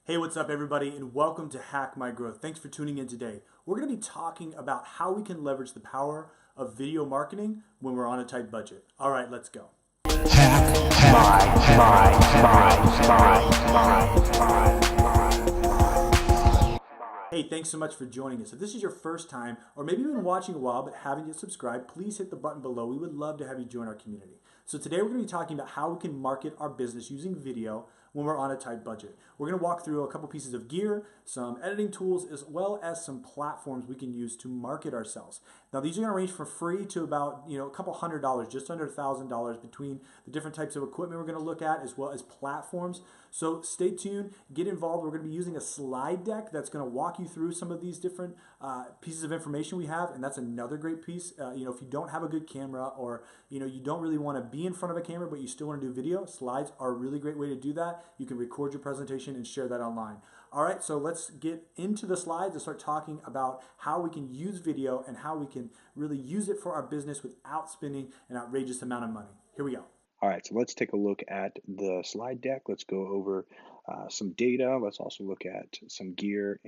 Hey, what's up, everybody, and welcome to Hack My Growth. Thanks for tuning in today. We're going to be talking about how we can leverage the power of video marketing when we're on a tight budget. All right, let's go. Hey, thanks so much for joining us. If this is your first time, or maybe you've been watching a while but haven't yet subscribed, please hit the button below. We would love to have you join our community. So today we're going to be talking about how we can market our business using video when we're on a tight budget. We're going to walk through a couple pieces of gear, some editing tools, as well as some platforms we can use to market ourselves. Now, these are going to range from free to about a couple $100, just under $1,000 between the different types of equipment we're going to look at, as well as platforms. So stay tuned, get involved. We're going to be using a slide deck that's going to walk you through some of these different pieces of information we have, and that's another great piece. If you don't have a good camera, or you don't really want to be in front of a camera but you still want to do video, slides are a really great way to do that. You can record your presentation and share that online. All right, so let's get into the slides and start talking about how we can use video and how we can really use it for our business without spending an outrageous amount of money. Here we go. All right, so let's take a look at the slide deck. Let's go over some data. Let's also look at some gear.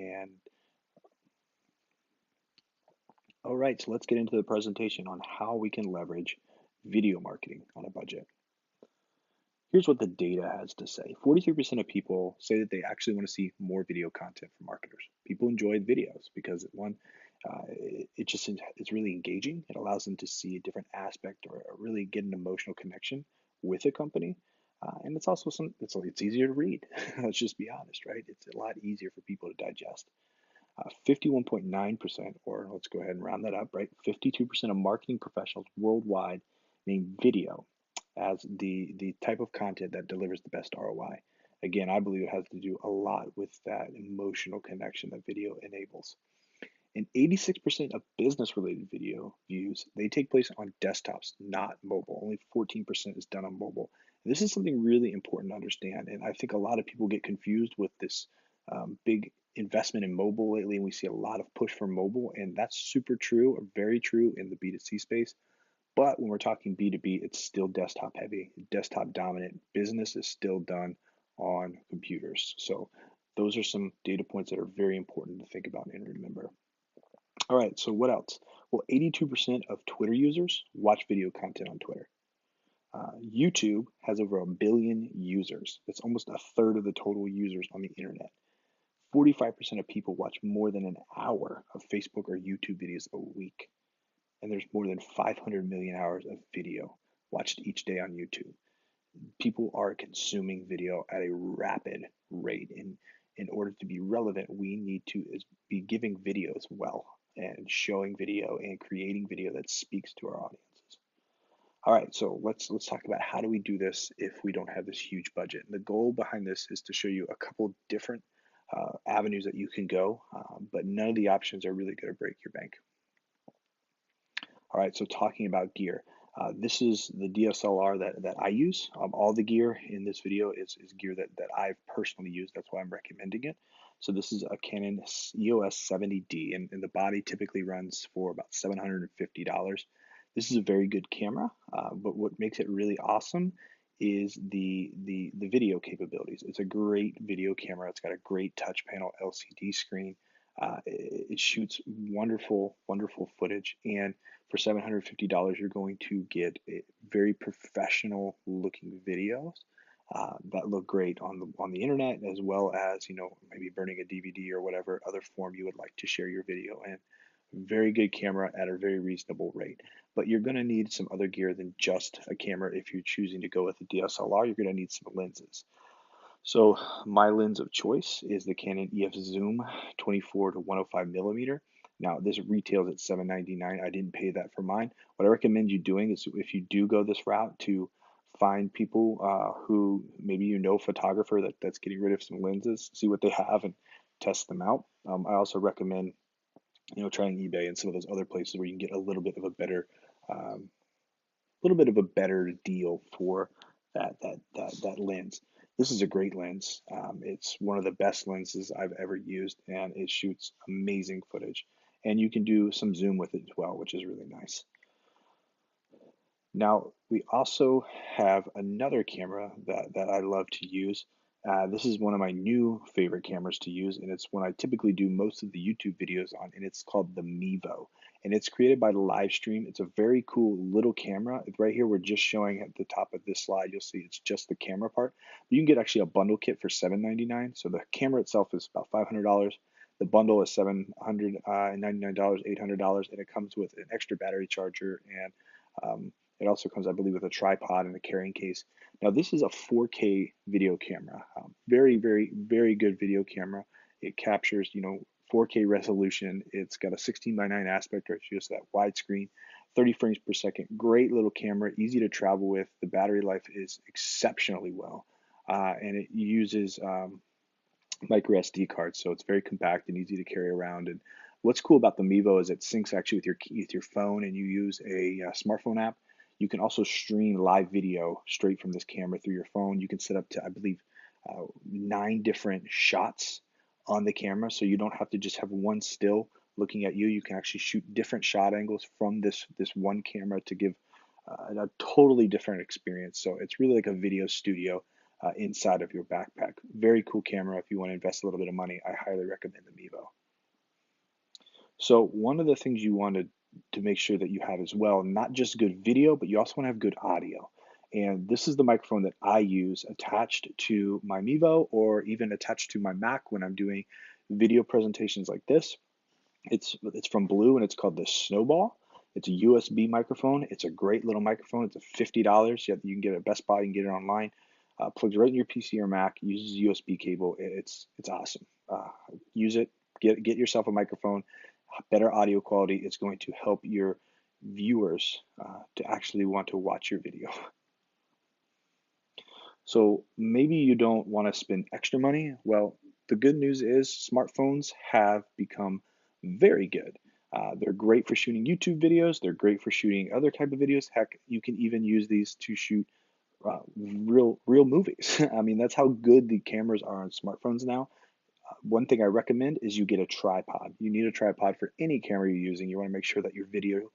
All right, so let's get into the presentation on how we can leverage video marketing on a budget. Here's what the data has to say. 43% of people say that they actually want to see more video content from marketers. People enjoy videos because one, it's really engaging. It allows them to see a different aspect or really get an emotional connection with a company. And it's also it's easier to read. Let's just be honest, right? It's a lot easier for people to digest. 51.9%, or let's go ahead and round that up, right? 52% of marketing professionals worldwide name video as the type of content that delivers the best ROI. Again, I believe it has to do a lot with that emotional connection that video enables. And 86% of business-related video views, they take place on desktops, not mobile. Only 14% is done on mobile. And this is something really important to understand. And I think a lot of people get confused with this big investment in mobile lately, and we see a lot of push for mobile, and that's super true, or very true in the B2C space. But when we're talking B2B, it's still desktop heavy, desktop dominant. Business is still done on computers. So those are some data points that are very important to think about and remember. All right, so what else? Well, 82% of Twitter users watch video content on Twitter. YouTube has over 1 billion users. That's almost a third of the total users on the internet. 45% of people watch more than an hour of Facebook or YouTube videos a week. And there's more than 500 million hours of video watched each day on YouTube. People are consuming video at a rapid rate. In order to be relevant, we need to be giving videos well and showing video and creating video that speaks to our audiences. All right, so let's talk about how do we do this if we don't have this huge budget. And the goal behind this is to show you a couple different avenues that you can go, but none of the options are really going to break your bank. All right, so talking about gear. This is the DSLR that I use. All the gear in this video is gear that I've personally used. That's why I'm recommending it. So this is a Canon EOS 70D, and the body typically runs for about $750. This is a very good camera, but what makes it really awesome is the video capabilities. It's a great video camera. It's got a great touch panel LCD screen. It shoots wonderful footage, and for $750, you're going to get very professional looking videos that look great on the internet, as well as maybe burning a DVD or whatever other form you would like to share your video in. Very good camera at a very reasonable rate. But you're going to need some other gear than just a camera. If you're choosing to go with a DSLR, you're going to need some lenses. So my lens of choice is the Canon EF Zoom 24 to 105 millimeter. Now this retails at $799. I didn't pay that for mine. What I recommend you doing is, if you do go this route, to find people who maybe photographer that's getting rid of some lenses, see what they have and test them out. I also recommend trying eBay and some of those other places where you can get a little bit of a better deal for that lens. This is a great lens. It's one of the best lenses I've ever used, and it shoots amazing footage. And you can do some zoom with it as well, which is really nice. Now, we also have another camera that I love to use. This is one of my new favorite cameras to use, and it's one I typically do most of the YouTube videos on, and it's called the Mevo. And it's created by Livestream. It's a very cool little camera. Right here, we're just showing at the top of this slide, you'll see it's just the camera part. But you can get actually a bundle kit for $7.99. So the camera itself is about $500. The bundle is $799, $800, and it comes with an extra battery charger, and it also comes, I believe, with a tripod and a carrying case. Now, this is a 4K video camera. Very, very, very good video camera. It captures, 4K resolution. It's got a 16:9 aspect ratio, so that widescreen, 30 frames per second. Great little camera, easy to travel with. The battery life is exceptionally well, and it uses micro SD cards, so it's very compact and easy to carry around. And what's cool about the Mevo is it syncs actually with your phone, and you use a smartphone app. You can also stream live video straight from this camera through your phone. You can set up to, I believe, 9 different shots on the camera, so you don't have to just have one still looking at you. You can actually shoot different shot angles from this one camera to give a totally different experience. So it's really like a video studio inside of your backpack. Very cool camera. If you want to invest a little bit of money, I highly recommend the Mevo. So one of the things you want to make sure that you have as well, not just good video, but you also want to have good audio. And this is the microphone that I use attached to my Mevo, or even attached to my Mac when I'm doing video presentations like this. It's from Blue, and it's called the Snowball. It's a USB microphone. It's a great little microphone. It's a $50. You can get it at Best Buy. You can get it online. Plugs right in your PC or Mac. Uses USB cable. It's awesome. Use it. Get yourself a microphone. Better audio quality. It's going to help your viewers to actually want to watch your video. So maybe you don't want to spend extra money. Well, the good news is smartphones have become very good. They're great for shooting YouTube videos. They're great for shooting other type of videos. Heck, you can even use these to shoot real movies. I mean, that's how good the cameras are on smartphones now. One thing I recommend is you get a tripod. You need a tripod for any camera you're using. You want to make sure that your video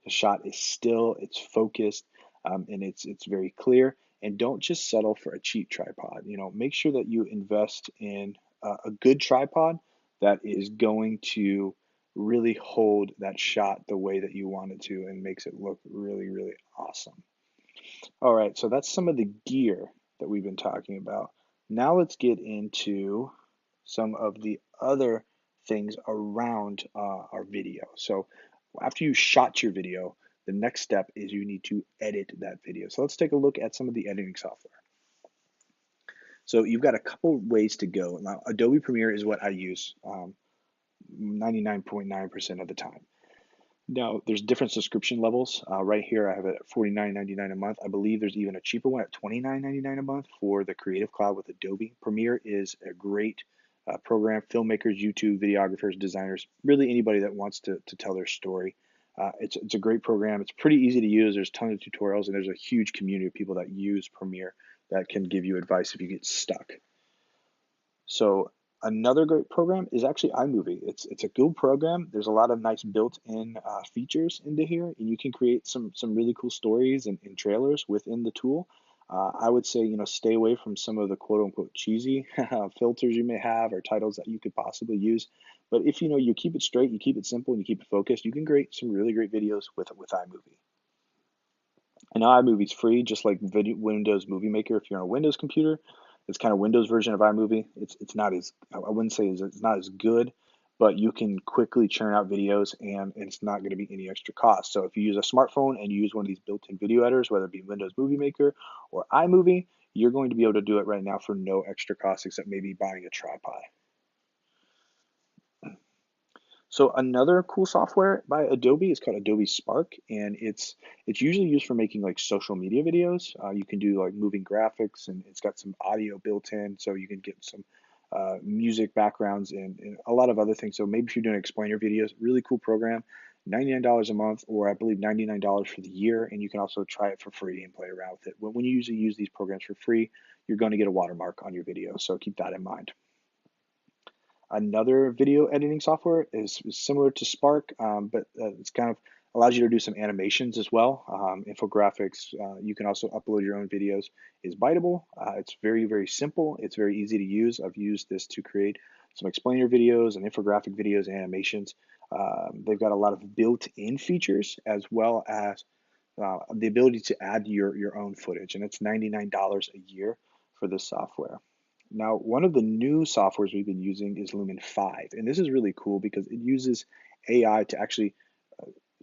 shot is still, it's focused, and it's very clear. And don't just settle for a cheap tripod. Make sure that you invest in a good tripod that is going to really hold that shot the way that you want it to and makes it look really, really awesome. All right, so that's some of the gear that we've been talking about. Now let's get into some of the other things around our video. So after you shot your video, the next step is you need to edit that video. So let's take a look at some of the editing software. So you've got a couple ways to go. Now, Adobe Premiere is what I use 99.9% of the time. Now, there's different subscription levels. Right here, I have it at $49.99 a month. I believe there's even a cheaper one at $29.99 a month for the Creative Cloud with Adobe. Premiere is a great program. Filmmakers, YouTube, videographers, designers, really anybody that wants to tell their story. It's a great program. It's pretty easy to use. There's tons of tutorials, and there's a huge community of people that use Premiere that can give you advice if you get stuck. So another great program is actually iMovie. It's a good program. There's a lot of nice built-in features into here, and you can create some really cool stories and trailers within the tool. I would say, stay away from some of the quote-unquote cheesy filters you may have or titles that you could possibly use. But if you keep it straight, you keep it simple, and you keep it focused, you can create some really great videos with iMovie. And iMovie's free, just like Windows Movie Maker. If you're on a Windows computer, it's kind of Windows version of iMovie. It's not as, I wouldn't say it's not as good, but you can quickly churn out videos, and it's not going to be any extra cost. So if you use a smartphone and you use one of these built-in video editors, whether it be Windows Movie Maker or iMovie, you're going to be able to do it right now for no extra cost except maybe buying a tripod. So another cool software by Adobe is called Adobe Spark, and it's usually used for making like social media videos. You can do like moving graphics, and it's got some audio built in, so you can get some music backgrounds and a lot of other things. So maybe if you're doing explainer videos, really cool program, $99 a month, or I believe $99 for the year, and you can also try it for free and play around with it. When you usually use these programs for free, you're going to get a watermark on your video, so keep that in mind. Another video editing software is similar to Spark, but it's kind of Allows you to do some animations as well, infographics. You can also upload your own videos. Is Biteable. It's very, very simple. It's very easy to use. I've used this to create some explainer videos and infographic videos and animations. They've got a lot of built-in features as well as the ability to add your own footage, and it's $99 a year for this software. Now, one of the new softwares we've been using is Lumen 5, and this is really cool because it uses AI to actually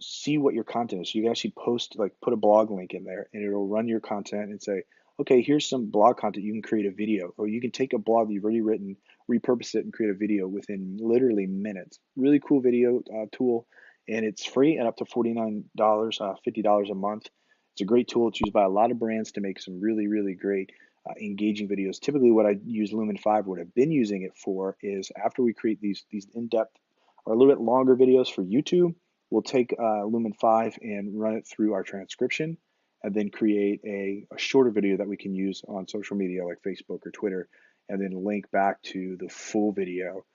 see what your content is. So you can actually post, like put a blog link in there and it'll run your content and say, okay, here's some blog content. You can create a video, or you can take a blog that you've already written, repurpose it and create a video within literally minutes. Really cool video tool, and it's free and up to $49, $50 a month. It's a great tool. It's used by a lot of brands to make some really, really great engaging videos. Typically what I use Lumen 5, what I've been using it for is after we create these in-depth or a little bit longer videos for YouTube, we'll take Lumen 5 and run it through our transcription and then create a shorter video that we can use on social media like Facebook or Twitter, and then link back to the full video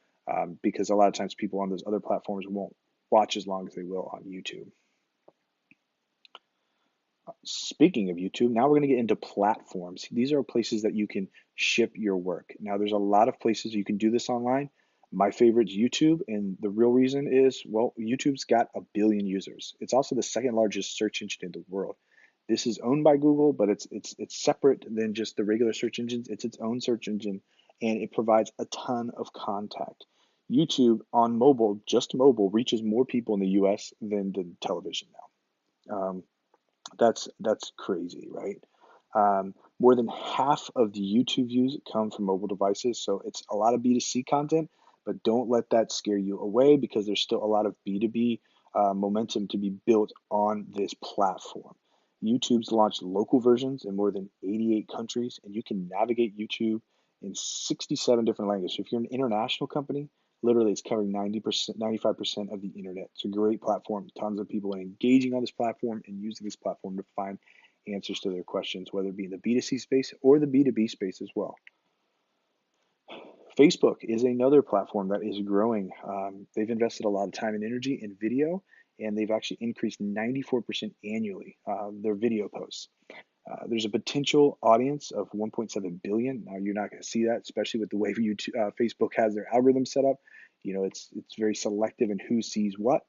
because a lot of times people on those other platforms won't watch as long as they will on YouTube. Speaking of YouTube, now we're going to get into platforms. These are places that you can ship your work. Now, there's a lot of places you can do this online. My favorite is YouTube, and the real reason is, well, YouTube's got 1 billion users. It's also the second largest search engine in the world. This is owned by Google, but it's separate than just the regular search engines. It's its own search engine, and it provides a ton of contact. YouTube on mobile, just mobile, reaches more people in the US than television now. That's crazy, right? More than half of the YouTube views come from mobile devices, so it's a lot of B2C content, but don't let that scare you away because there's still a lot of B2B momentum to be built on this platform. YouTube's launched local versions in more than 88 countries, and you can navigate YouTube in 67 different languages. So if you're an international company, literally it's covering 90%, 95% of the internet. It's a great platform. Tons of people are engaging on this platform and using this platform to find answers to their questions, whether it be in the B2C space or the B2B space as well. Facebook is another platform that is growing. They've invested a lot of time and energy in video, and they've actually increased 94% annually their video posts. There's a potential audience of 1.7 billion. Now you're not going to see that, especially with the way Facebook has their algorithm set up. You know, it's very selective in who sees what,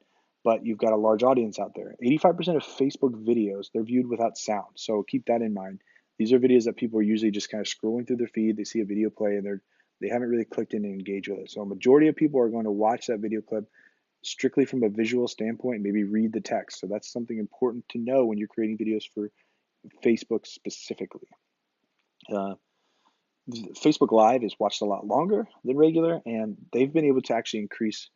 but you've got a large audience out there. 85% of Facebook videos, they're viewed without sound. So keep that in mind. These are videos that people are usually just kind of scrolling through their feed. They see a video play and they haven't really clicked in and engaged with it. So a majority of people are going to watch that video clip strictly from a visual standpoint, maybe read the text. So that's something important to know when you're creating videos for Facebook specifically. Facebook Live is watched a lot longer than regular, and they've been able to actually increase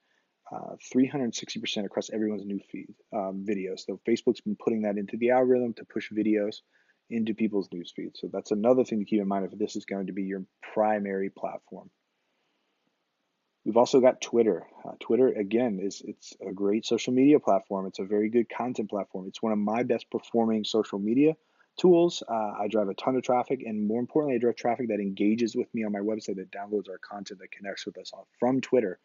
360% across everyone's new feed videos. So Facebook's been putting that into the algorithm to push videos into people's news feed. So that's another thing to keep in mind if this is going to be your primary platform. We've also got Twitter. Twitter, again, it's a great social media platform. It's a very good content platform. It's one of my best performing social media tools. I drive a ton of traffic, and more importantly, I drive traffic that engages with me on my website, that downloads our content, that connects with us from Twitter.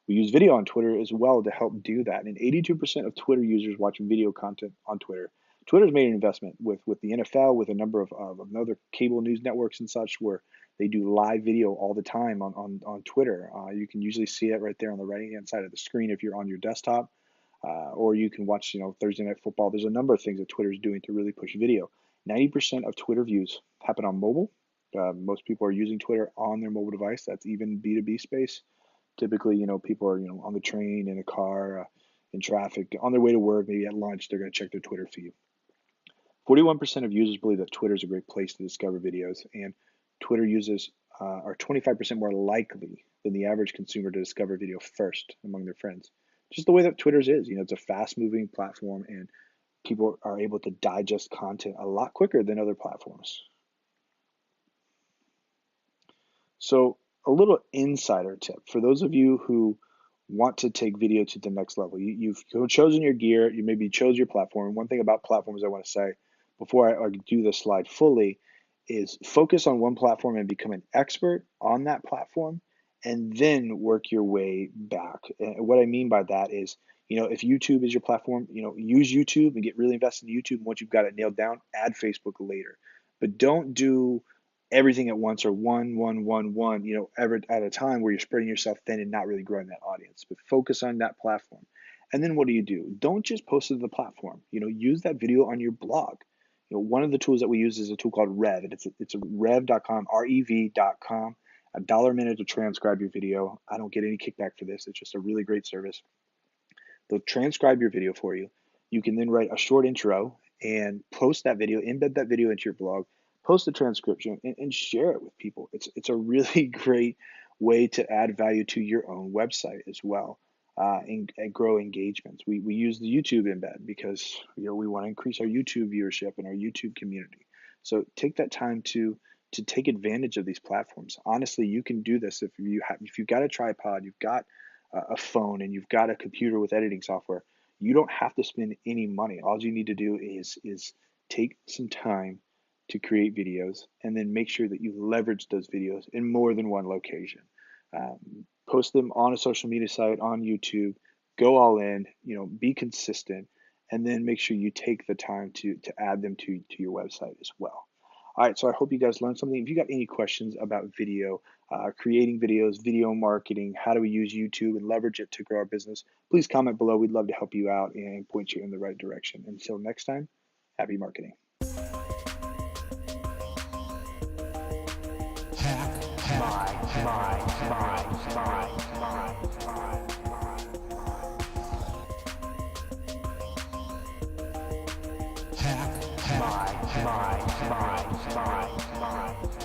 We use video on Twitter as well to help do that. And 82% of Twitter users watch video content on Twitter. Twitter's made an investment with the NFL, with a number of other cable news networks and such, where they do live video all the time on Twitter. You can usually see it right there on the right-hand side of the screen if you're on your desktop, or you can watch, Thursday Night Football. There's a number of things that Twitter's doing to really push video. 90% of Twitter views happen on mobile. Most people are using Twitter on their mobile device. That's even B2B space. Typically, people are, on the train, in a car, in traffic, on their way to work, maybe at lunch, they're going to check their Twitter feed. 41% of users believe that Twitter is a great place to discover videos, and Twitter users are 25% more likely than the average consumer to discover video first among their friends. Just the way that Twitter's is, it's a fast-moving platform, and people are able to digest content a lot quicker than other platforms. So a little insider tip for those of you who want to take video to the next level. You've chosen your gear, you maybe chose your platform. One thing about platforms I want to say before I do this slide fully is focus on one platform and become an expert on that platform, and then work your way back. And what I mean by that is, If YouTube is your platform, use YouTube and get really invested in YouTube. And once you've got it nailed down, add Facebook later. But don't do everything at once, or one, ever at a time, where you're spreading yourself thin and not really growing that audience. But focus on that platform. And then what do? Don't just post it to the platform. Use that video on your blog. One of the tools that we use is a tool called Rev, and it's a rev.com, rev.com, $1 a minute to transcribe your video. I don't get any kickback for this. It's just a really great service. They'll transcribe your video for you. You can then write a short intro and post that video, embed that video into your blog, post the transcription, and share it with people. It's a really great way to add value to your own website as well, and grow engagements. We use the YouTube embed because we want to increase our YouTube viewership and our YouTube community. So take that time to take advantage of these platforms. Honestly, you can do this if you've got a tripod, you've got a phone, and you've got a computer with editing software. You don't have to spend any money. All you need to do is take some time to create videos, and then make sure that you leverage those videos in more than one location. Post them on a social media site, on YouTube, go all in, be consistent, and then make sure you take the time to add them to your website as well. All right, so I hope you guys learned something. If you got any questions about video, creating videos, video marketing, how do we use YouTube and leverage it to grow our business, please comment below. We'd love to help you out and point you in the right direction. Until next time, happy marketing. Hack my